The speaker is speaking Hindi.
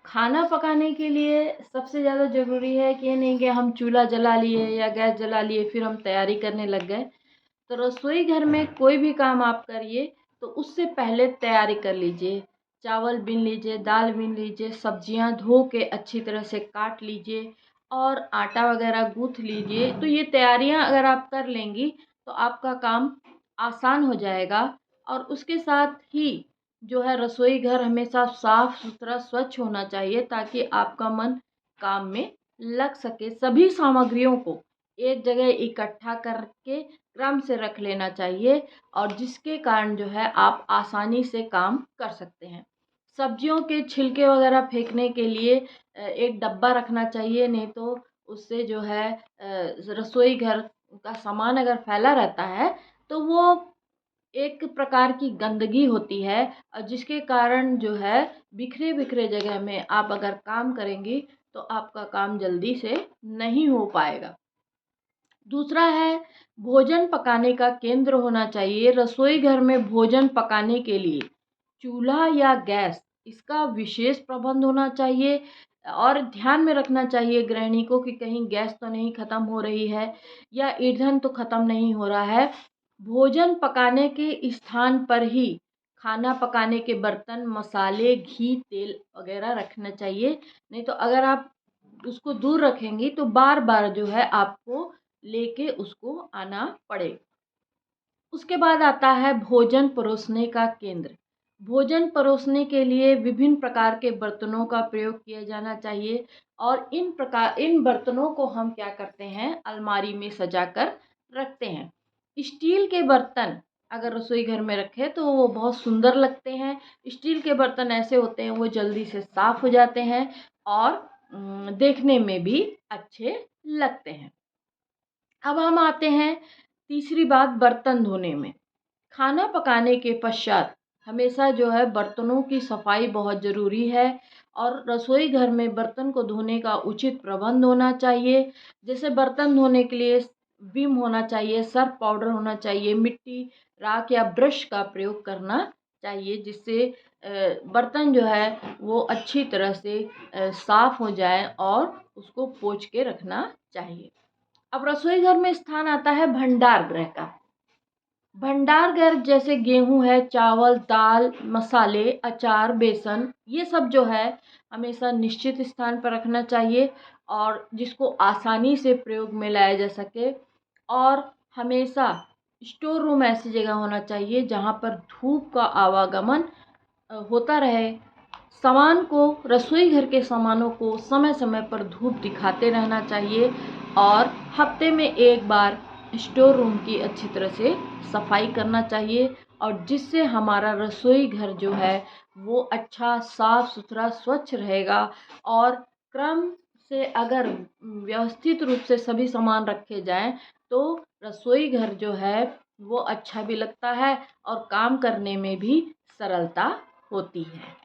खाना पकाने के लिए सबसे ज़्यादा ज़रूरी है कि ये नहीं कि हम चूल्हा जला लिए या गैस जला लिए फिर हम तैयारी करने लग गए। तो रसोई घर में कोई भी काम आप करिए तो उससे पहले तैयारी कर लीजिए। चावल बीन लीजिए, दाल बीन लीजिए, सब्जियां धो के अच्छी तरह से काट लीजिए और आटा वगैरह गूँथ लीजिए। तो ये तैयारियां अगर आप कर लेंगी तो आपका काम आसान हो जाएगा। और उसके साथ ही जो है रसोई घर हमेशा साफ सुथरा स्वच्छ होना चाहिए ताकि आपका मन काम में लग सके। सभी सामग्रियों को एक जगह इकट्ठा करके क्रम से रख लेना चाहिए और जिसके कारण जो है आप आसानी से काम कर सकते हैं। सब्जियों के छिलके वगैरह फेंकने के लिए एक डब्बा रखना चाहिए, नहीं तो उससे जो है रसोई घर का सामान अगर फैला रहता है तो वो एक प्रकार की गंदगी होती है और जिसके कारण जो है बिखरे बिखरे जगह में आप अगर काम करेंगी तो आपका काम जल्दी से नहीं हो पाएगा। दूसरा है भोजन पकाने का केंद्र होना चाहिए। रसोई घर में भोजन पकाने के लिए चूल्हा या गैस इसका विशेष प्रबंध होना चाहिए और ध्यान में रखना चाहिए गृहिणी को कि कहीं गैस तो नहीं ख़त्म हो रही है या ईंधन तो ख़त्म नहीं हो रहा है। भोजन पकाने के स्थान पर ही खाना पकाने के बर्तन, मसाले, घी, तेल वगैरह रखना चाहिए। नहीं तो अगर आप उसको दूर रखेंगी तो बार बार जो है आपको लेके उसको आना पड़ेगा। उसके बाद आता है भोजन परोसने का केंद्र। भोजन परोसने के लिए विभिन्न प्रकार के बर्तनों का प्रयोग किया जाना चाहिए और इन बर्तनों को हम क्या करते हैं, अलमारी में सजा कर रखते हैं। स्टील के बर्तन अगर रसोई घर में रखें तो वो बहुत सुंदर लगते हैं। स्टील के बर्तन ऐसे होते हैं वो जल्दी से साफ हो जाते हैं और देखने में भी अच्छे लगते हैं। अब हम आते हैं तीसरी बात बर्तन धोने में। खाना पकाने के पश्चात हमेशा जो है बर्तनों की सफाई बहुत ज़रूरी है और रसोई घर में बर्तन को धोने का उचित प्रबंध होना चाहिए। जैसे बर्तन धोने के लिए विम होना चाहिए, सर्फ पाउडर होना चाहिए, मिट्टी, राख या ब्रश का प्रयोग करना चाहिए जिससे बर्तन जो है वो अच्छी तरह से साफ़ हो जाए और उसको पोंछ के रखना चाहिए। अब रसोई घर में स्थान आता है भंडार गृह का। भंडार घर जैसे गेहूं है, चावल, दाल, मसाले, अचार, बेसन, ये सब जो है हमेशा निश्चित स्थान पर रखना चाहिए और जिसको आसानी से प्रयोग में लाया जा सके। और हमेशा स्टोर रूम ऐसी जगह होना चाहिए जहाँ पर धूप का आवागमन होता रहे। सामान को, रसोई घर के सामानों को समय समय पर धूप दिखाते रहना चाहिए और हफ्ते में एक बार स्टोर रूम की अच्छी तरह से सफाई करना चाहिए और जिससे हमारा रसोई घर जो है वो अच्छा साफ सुथरा स्वच्छ रहेगा। और क्रम से अगर व्यवस्थित रूप से सभी सामान रखे जाएं तो रसोई घर जो है वो अच्छा भी लगता है और काम करने में भी सरलता होती है।